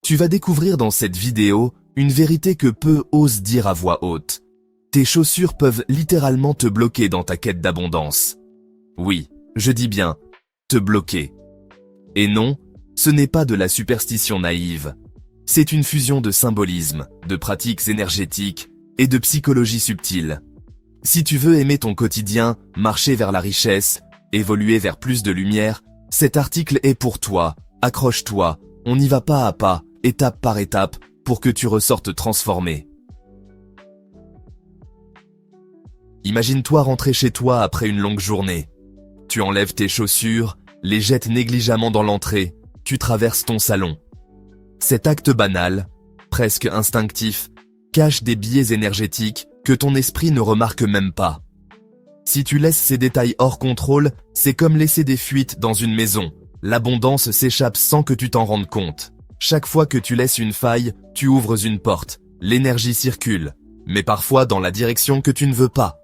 Tu vas découvrir dans cette vidéo une vérité que peu osent dire à voix haute. Tes chaussures peuvent littéralement te bloquer dans ta quête d'abondance. Oui, je dis bien, te bloquer. Et non, ce n'est pas de la superstition naïve. C'est une fusion de symbolisme, de pratiques énergétiques et de psychologie subtile. Si tu veux aimer ton quotidien, marcher vers la richesse, évoluer vers plus de lumière, cet article est pour toi. Accroche-toi, on y va pas à pas, étape par étape, pour que tu ressortes transformé. Imagine-toi rentrer chez toi après une longue journée. Tu enlèves tes chaussures, les jettes négligemment dans l'entrée, tu traverses ton salon. Cet acte banal, presque instinctif, cache des biais énergétiques que ton esprit ne remarque même pas. Si tu laisses ces détails hors contrôle, c'est comme laisser des fuites dans une maison. L'abondance s'échappe sans que tu t'en rendes compte. Chaque fois que tu laisses une faille, tu ouvres une porte. L'énergie circule, mais parfois dans la direction que tu ne veux pas.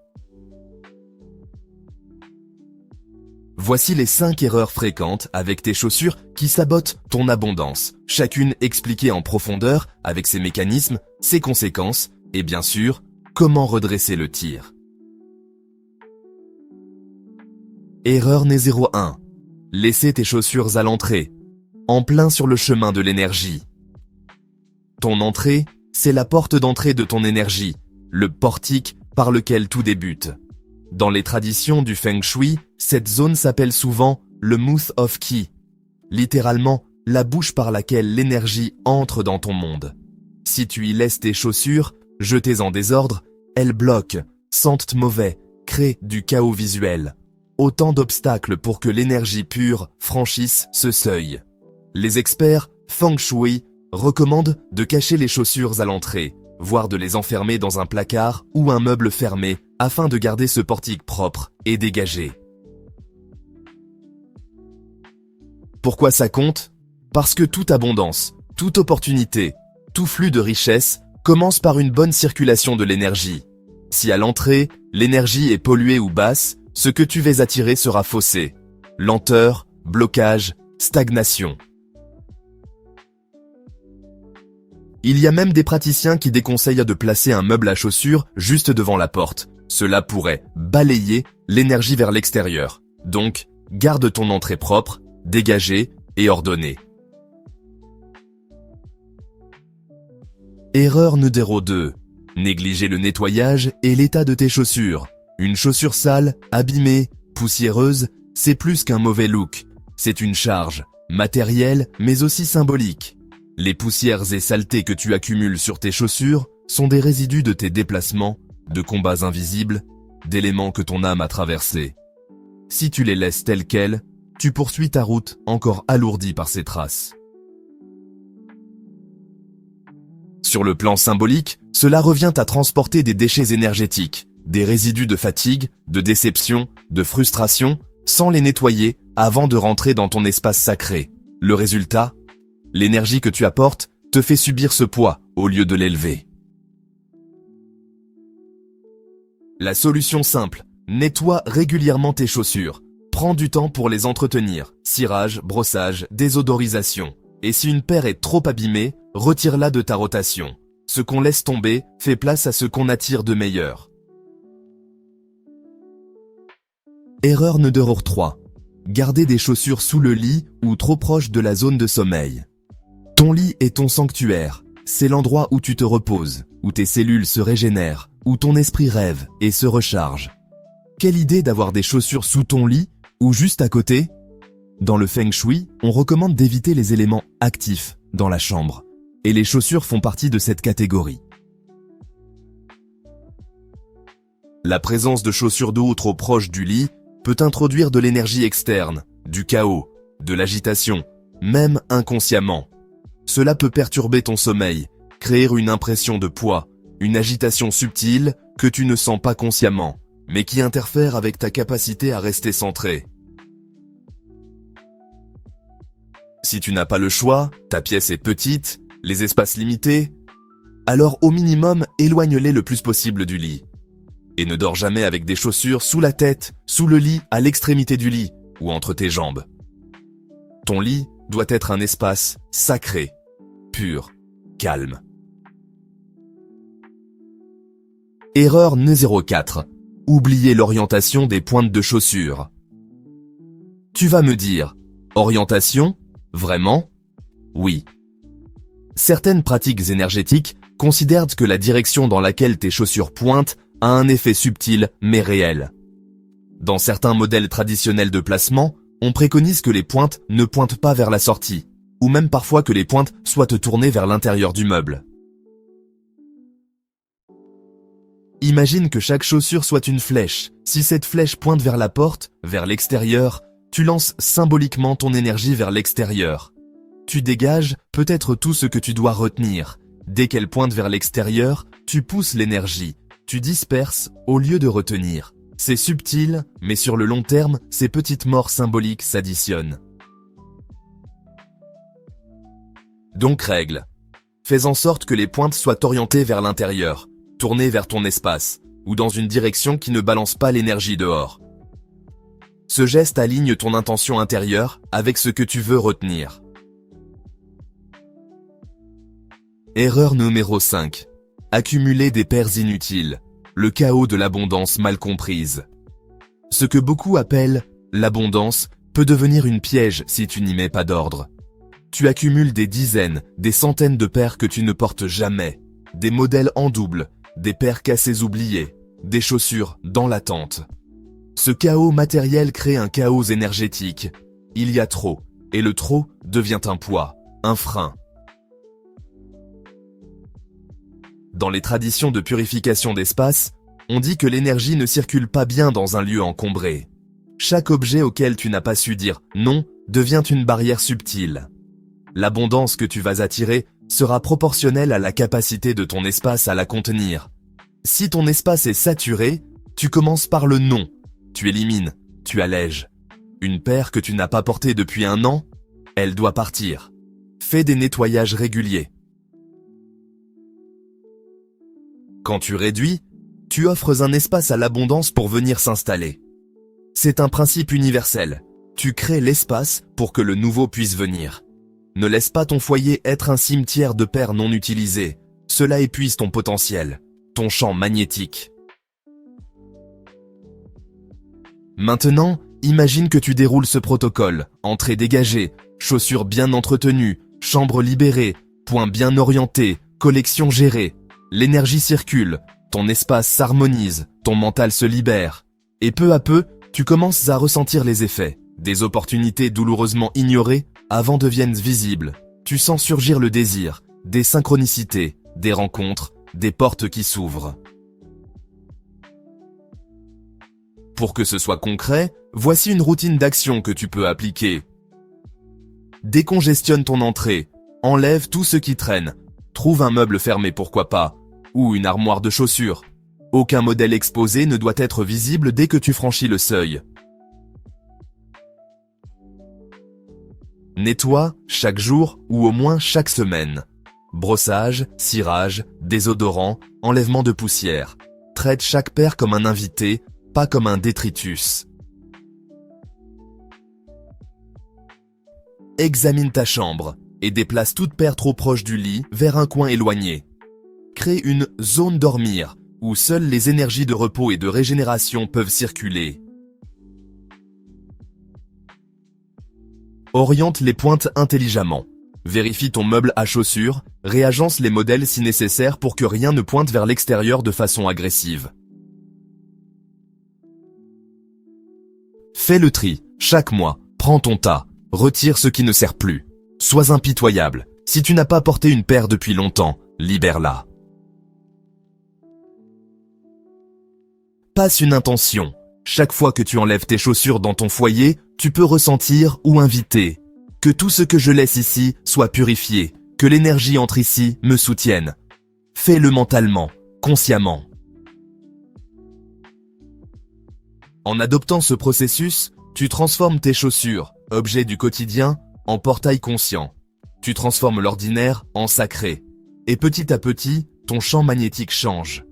Voici les 5 erreurs fréquentes avec tes chaussures qui sabotent ton abondance, chacune expliquée en profondeur avec ses mécanismes, ses conséquences et bien sûr, comment redresser le tir. Erreur 01. Laisser tes chaussures à l'entrée, en plein sur le chemin de l'énergie. Ton entrée, c'est la porte d'entrée de ton énergie, le portique par lequel tout débute. Dans les traditions du Feng Shui, cette zone s'appelle souvent le Mouth of Qi, littéralement la bouche par laquelle l'énergie entre dans ton monde. Si tu y laisses tes chaussures, jetées en désordre, elles bloquent, sentent mauvais, créent du chaos visuel. Autant d'obstacles pour que l'énergie pure franchisse ce seuil. Les experts Feng Shui recommandent de cacher les chaussures à l'entrée, voire de les enfermer dans un placard ou un meuble fermé afin de garder ce portique propre et dégagé. Pourquoi ça compte? Parce que toute abondance, toute opportunité, tout flux de richesse commence par une bonne circulation de l'énergie. Si à l'entrée, l'énergie est polluée ou basse, ce que tu vas attirer sera faussé. Lenteur, blocage, stagnation. Il y a même des praticiens qui déconseillent de placer un meuble à chaussures juste devant la porte. Cela pourrait balayer l'énergie vers l'extérieur. Donc, garde ton entrée propre, dégagée et ordonnée. Erreur numéro 2. Négliger le nettoyage et l'état de tes chaussures. Une chaussure sale, abîmée, poussiéreuse, c'est plus qu'un mauvais look. C'est une charge, matérielle mais aussi symbolique. Les poussières et saletés que tu accumules sur tes chaussures sont des résidus de tes déplacements, de combats invisibles, d'éléments que ton âme a traversés. Si tu les laisses telles quelles, tu poursuis ta route encore alourdie par ces traces. Sur le plan symbolique, cela revient à transporter des déchets énergétiques, des résidus de fatigue, de déception, de frustration, sans les nettoyer avant de rentrer dans ton espace sacré. Le résultat, l'énergie que tu apportes te fait subir ce poids au lieu de l'élever. La solution simple, nettoie régulièrement tes chaussures. Prends du temps pour les entretenir, cirage, brossage, désodorisation. Et si une paire est trop abîmée, retire-la de ta rotation. Ce qu'on laisse tomber fait place à ce qu'on attire de meilleur. Erreur numéro 3. Garder des chaussures sous le lit ou trop proche de la zone de sommeil. Ton lit est ton sanctuaire. C'est l'endroit où tu te reposes, où tes cellules se régénèrent, où ton esprit rêve et se recharge. Quelle idée d'avoir des chaussures sous ton lit ou juste à côté? Dans le Feng Shui, on recommande d'éviter les éléments actifs dans la chambre. Et les chaussures font partie de cette catégorie. La présence de chaussures d'eau trop proches du lit peut introduire de l'énergie externe, du chaos, de l'agitation, même inconsciemment. Cela peut perturber ton sommeil, créer une impression de poids, une agitation subtile que tu ne sens pas consciemment, mais qui interfère avec ta capacité à rester centré. Si tu n'as pas le choix, ta pièce est petite, les espaces limités, alors au minimum, éloigne-les le plus possible du lit. Et ne dors jamais avec des chaussures sous la tête, sous le lit, à l'extrémité du lit ou entre tes jambes. Ton lit doit être un espace sacré. pur, calme. Erreur 04. Oublier l'orientation des pointes de chaussures. Tu vas me dire, orientation? Vraiment? Oui. Certaines pratiques énergétiques considèrent que la direction dans laquelle tes chaussures pointent a un effet subtil mais réel. Dans certains modèles traditionnels de placement, on préconise que les pointes ne pointent pas vers la sortie, ou même parfois que les pointes soient tournées vers l'intérieur du meuble. Imagine que chaque chaussure soit une flèche. Si cette flèche pointe vers la porte, vers l'extérieur, tu lances symboliquement ton énergie vers l'extérieur. Tu dégages peut-être tout ce que tu dois retenir. Dès qu'elle pointe vers l'extérieur, tu pousses l'énergie. Tu disperses au lieu de retenir. C'est subtil, mais sur le long terme, ces petites morts symboliques s'additionnent. Donc règle. Fais en sorte que les pointes soient orientées vers l'intérieur, tournées vers ton espace, ou dans une direction qui ne balance pas l'énergie dehors. Ce geste aligne ton intention intérieure avec ce que tu veux retenir. Erreur numéro 5. Accumuler des paires inutiles. Le chaos de l'abondance mal comprise. Ce que beaucoup appellent l'abondance peut devenir une piège si tu n'y mets pas d'ordre. Tu accumules des dizaines, des centaines de paires que tu ne portes jamais, des modèles en double, des paires cassées oubliées, des chaussures dans l'attente. Ce chaos matériel crée un chaos énergétique. Il y a trop, et le trop devient un poids, un frein. Dans les traditions de purification d'espace, on dit que l'énergie ne circule pas bien dans un lieu encombré. Chaque objet auquel tu n'as pas su dire non devient une barrière subtile. L'abondance que tu vas attirer sera proportionnelle à la capacité de ton espace à la contenir. Si ton espace est saturé, tu commences par le non. Tu élimines, tu allèges. Une paire que tu n'as pas portée depuis un an, elle doit partir. Fais des nettoyages réguliers. Quand tu réduis, tu offres un espace à l'abondance pour venir s'installer. C'est un principe universel. Tu crées l'espace pour que le nouveau puisse venir. Ne laisse pas ton foyer être un cimetière de paires non utilisées. Cela épuise ton potentiel, ton champ magnétique. Maintenant, imagine que tu déroules ce protocole. Entrée dégagée, chaussures bien entretenues, chambre libérée, points bien orientés, collection gérée. L'énergie circule, ton espace s'harmonise, ton mental se libère. Et peu à peu, tu commences à ressentir les effets. Des opportunités douloureusement ignorées avant deviennent visibles. Tu sens surgir le désir, des synchronicités, des rencontres, des portes qui s'ouvrent. Pour que ce soit concret, voici une routine d'action que tu peux appliquer. Décongestionne ton entrée, enlève tout ce qui traîne, trouve un meuble fermé pourquoi pas, ou une armoire de chaussures. Aucun modèle exposé ne doit être visible dès que tu franchis le seuil. Nettoie chaque jour ou au moins chaque semaine. Brossage, cirage, désodorant, enlèvement de poussière. Traite chaque paire comme un invité, pas comme un détritus. Examine ta chambre et déplace toute paire trop proche du lit vers un coin éloigné. Crée une zone dormir où seules les énergies de repos et de régénération peuvent circuler. Oriente les pointes intelligemment. Vérifie ton meuble à chaussures, réagence les modèles si nécessaire pour que rien ne pointe vers l'extérieur de façon agressive. Fais le tri, chaque mois, prends ton tas, retire ce qui ne sert plus. Sois impitoyable, si tu n'as pas porté une paire depuis longtemps, libère-la. Passe une intention. Chaque fois que tu enlèves tes chaussures dans ton foyer, tu peux ressentir ou inviter que tout ce que je laisse ici soit purifié, que l'énergie entre ici me soutienne. Fais-le mentalement, consciemment. En adoptant ce processus, tu transformes tes chaussures, objets du quotidien, en portail conscient. Tu transformes l'ordinaire en sacré. Et petit à petit, ton champ magnétique change.